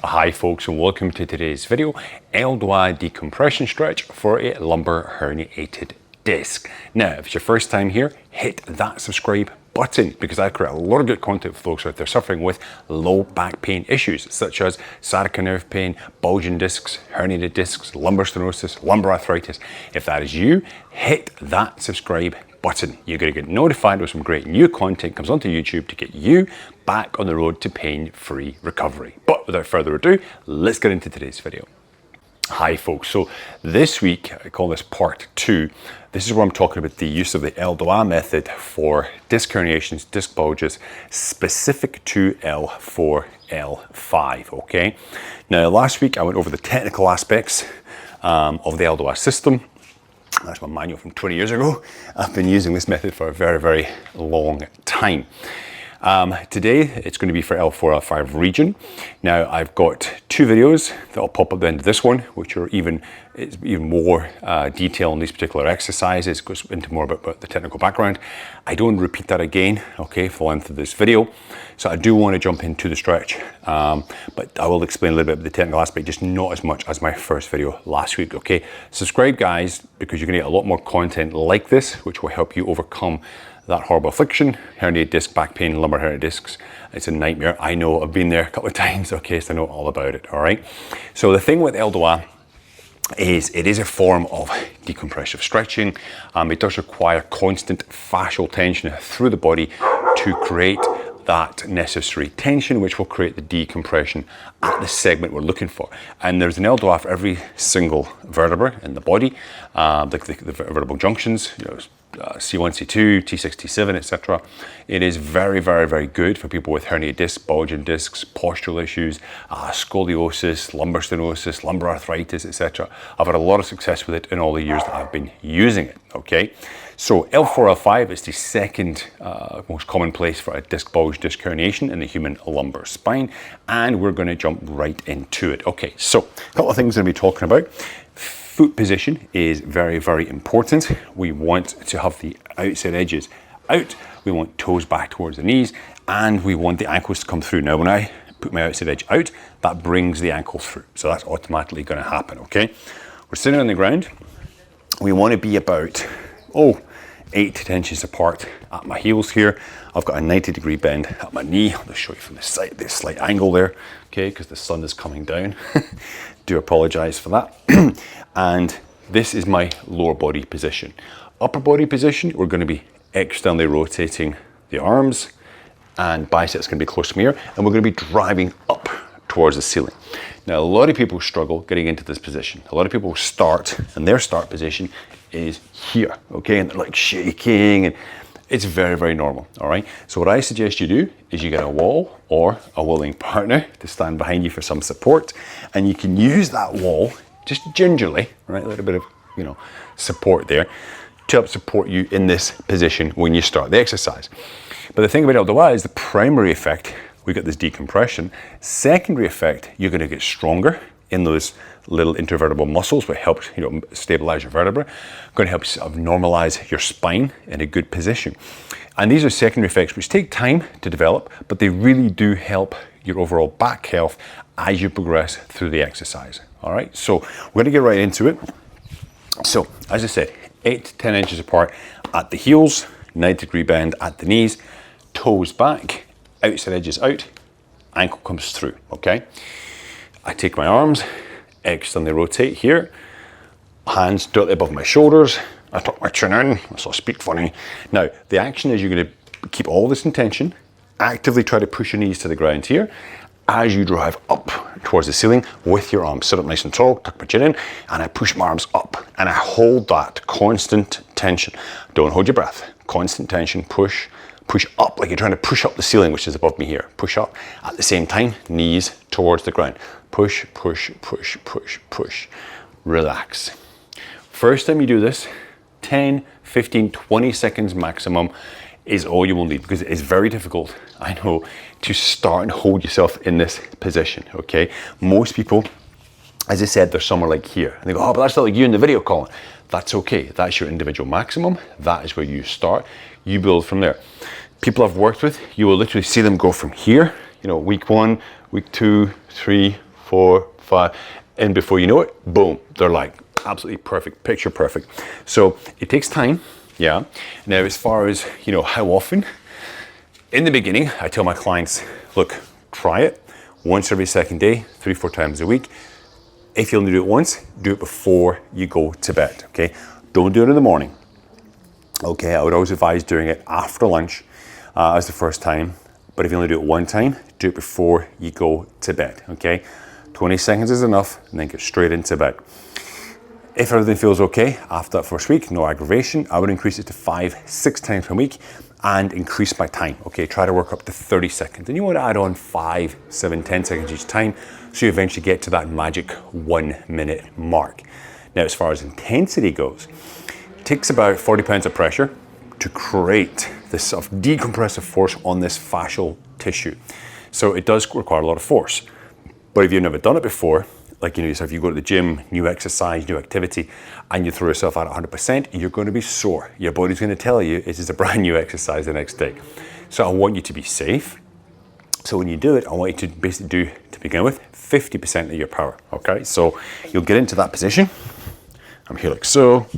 Hi folks, and welcome to today's video, ELDOA decompression stretch for a lumbar herniated disc. Now, if it's your first time here, hit that subscribe button because I create a lot of good content for folks out there suffering with low back pain issues such as sciatica nerve pain, bulging discs, herniated discs, lumbar stenosis, lumbar arthritis. If that is you, hit that subscribe button. You're going to get notified when some great new content comes onto YouTube to get you back on the road to pain-free recovery. But without further ado, let's get into today's video. Hi folks, so this week, I call this part 2. This is where I'm talking about the use of the ELDOA method for disc herniations, disc bulges, specific to L4, L5, okay? Now last week I went over the technical aspects of the ELDOA system. That's my manual from 20 years ago. I've been using this method for a very, very long time. Today, it's going to be for L4, L5 region. Now, I've got 2 videos that will pop up at the end of this one, which are even more detail on these particular exercises, goes into more about the technical background. I don't repeat that again, okay, for the length of this video. So I do want to jump into the stretch, but I will explain a little bit of the technical aspect, just not as much as my first video last week, okay? Subscribe, guys, because you're going to get a lot more content like this, which will help you overcome that horrible affliction, herniated disc, back pain, lumbar herniated discs. It's a nightmare. I know, I've been there a couple of times, okay, so I know all about it, all right? So the thing with ELDOA is it is a form of decompressive stretching. It does require constant fascial tension through the body to create that necessary tension, which will create the decompression at the segment we're looking for. And there's an ELDOA for every single vertebra in the body, the vertebral junctions, you know, C1, C2, T6, T7, etc. It is very, very, very good for people with herniated discs, bulging discs, postural issues, scoliosis, lumbar stenosis, lumbar arthritis, etc. I've had a lot of success with it in all the years that I've been using it, okay? So L4, L5 is the second most common place for a disc bulge, disc herniation in the human lumbar spine, and we're going to jump right into it. Okay, so a couple of things I'm going to be talking about. Foot position is very, very important. We want to have the outside edges out. We want toes back towards the knees, and we want the ankles to come through. Now, when I put my outside edge out, that brings the ankle through. So that's automatically going to happen, okay? We're sitting on the ground. We want to be about, 8 to 10 inches apart at my heels here. I've got a 90-degree bend at my knee. I'll just show you from the side, this slight angle there, okay, because the sun is coming down. Do apologize for that. And this is my lower body position. Upper body position, we're going to be externally rotating the arms, and biceps going to be close to my ear, and we're going to be driving up towards the ceiling. Now, a lot of people struggle getting into this position. A lot of people start, and their start position is here, okay, and they're like shaking, and it's very, very normal, all right? So what I suggest you do is you get a wall or a willing partner to stand behind you for some support, and you can use that wall just gingerly, right, a little bit of, support there to help support you in this position when you start the exercise. But the thing about ELDOA is the primary effect, we get this decompression. Secondary effect, you're going to get stronger in those little intervertebral muscles, which helps stabilize your vertebra, going to help sort of normalize your spine in a good position. And these are secondary effects which take time to develop, but they really do help your overall back health as you progress through the exercise. All right, so we're going to get right into it. So as I said, 8 to 10 inches apart at the heels, 90-degree bend at the knees, toes back, outside edges out, ankle comes through, okay? I take my arms, externally rotate here, hands directly above my shoulders, I tuck my chin in, so I speak funny. Now, the action is you're going to keep all this in tension, actively try to push your knees to the ground here, as you drive up towards the ceiling with your arms. Sit up nice and tall, tuck my chin in, and I push my arms up, and I hold that constant tension. Don't hold your breath, constant tension, push up like you're trying to push up the ceiling, which is above me here. Push up. At the same time, knees towards the ground. Push, push, push, push, push. Relax. First time you do this, 10, 15, 20 seconds maximum is all you will need, because it is very difficult, I know, to start and hold yourself in this position, okay? Most people, as I said, they're somewhere like here, and they go, oh, but that's not like you in the video, Colin. That's okay, that's your individual maximum, that is where you start, you build from there. People I've worked with, you will literally see them go from here, week 1, week 2, 3, 4, 5, and before you know it, boom, they're like absolutely perfect, picture perfect. So it takes time, yeah. Now, as far as, you know, how often, in the beginning, I tell my clients, look, try it once every second day, 3-4 times a week. If you only do it once, do it before you go to bed, okay? Don't do it in the morning, okay? I would always advise doing it after lunch as the first time, but if you only do it one time, do it before you go to bed, okay? 20 seconds is enough, and then get straight into bed. If everything feels okay after that first week, no aggravation, I would increase it to 5-6 times per week and increase my time, okay? Try to work up to 30 seconds. And you want to add on 5, 7, 10 seconds each time, so you eventually get to that magic 1 minute mark. Now, as far as intensity goes, it takes about 40 pounds of pressure to create this sort of decompressive force on this fascial tissue. So it does require a lot of force. But if you've never done it before, like, you know, so if you go to the gym, new exercise, new activity, and you throw yourself out 100%, you're going to be sore. Your body's going to tell you it is a brand new exercise the next day. So I want you to be safe. So when you do it, I want you to basically do, to begin with, 50% of your power, okay? So you'll get into that position. I'm here like so,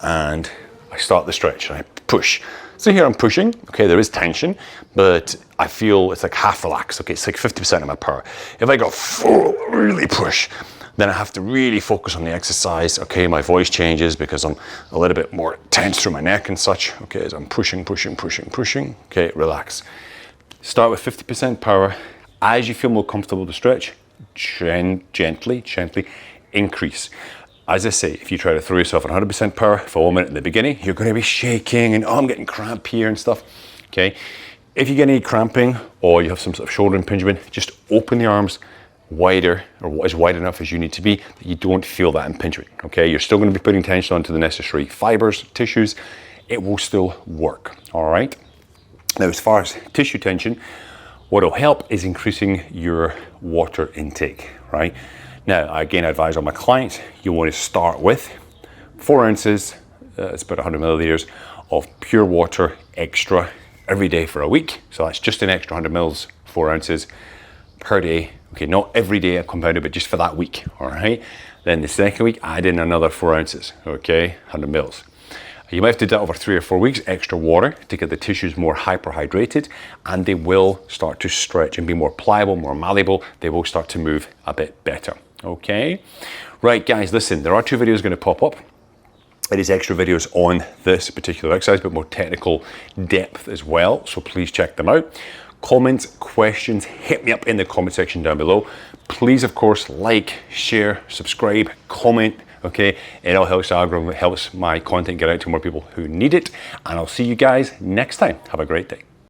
and I start the stretch, and I push. So here I'm pushing, okay, there is tension, but I feel it's like half relaxed, okay, it's like 50% of my power. If I go full, really push, then I have to really focus on the exercise, okay, my voice changes because I'm a little bit more tense through my neck and such, okay, as I'm pushing, okay, relax. Start with 50% power. As you feel more comfortable to stretch, gently increase. As I say, if you try to throw yourself at 100% power for 1 minute in the beginning, you're going to be shaking and, oh, I'm getting cramp here and stuff, okay? If you get any cramping or you have some sort of shoulder impingement, just open the arms wider, or as wide enough as you need to be, that you don't feel that impingement, okay? You're still going to be putting tension onto the necessary fibers, tissues. It will still work, all right? Now, as far as tissue tension, what will help is increasing your water intake, right? Now, again, I advise all my clients, you want to start with 4 ounces, it's about 100 milliliters of pure water extra every day for a week. So that's just an extra 100 mils, 4 ounces per day. Okay, not every day I compound it, but just for that week, all right? Then the second week, add in another 4 ounces, okay, 100 mils. You might have to do that over 3 or 4 weeks, extra water to get the tissues more hyperhydrated, and they will start to stretch and be more pliable, more malleable. They will start to move a bit better, okay? Right, guys, listen, there are 2 videos going to pop up. It is extra videos on this particular exercise, but more technical depth as well, so please check them out. Comments, questions, hit me up in the comment section down below. Please, of course, like, share, subscribe, comment, okay? It all helps the algorithm, it helps my content get out to more people who need it, and I'll see you guys next time. Have a great day.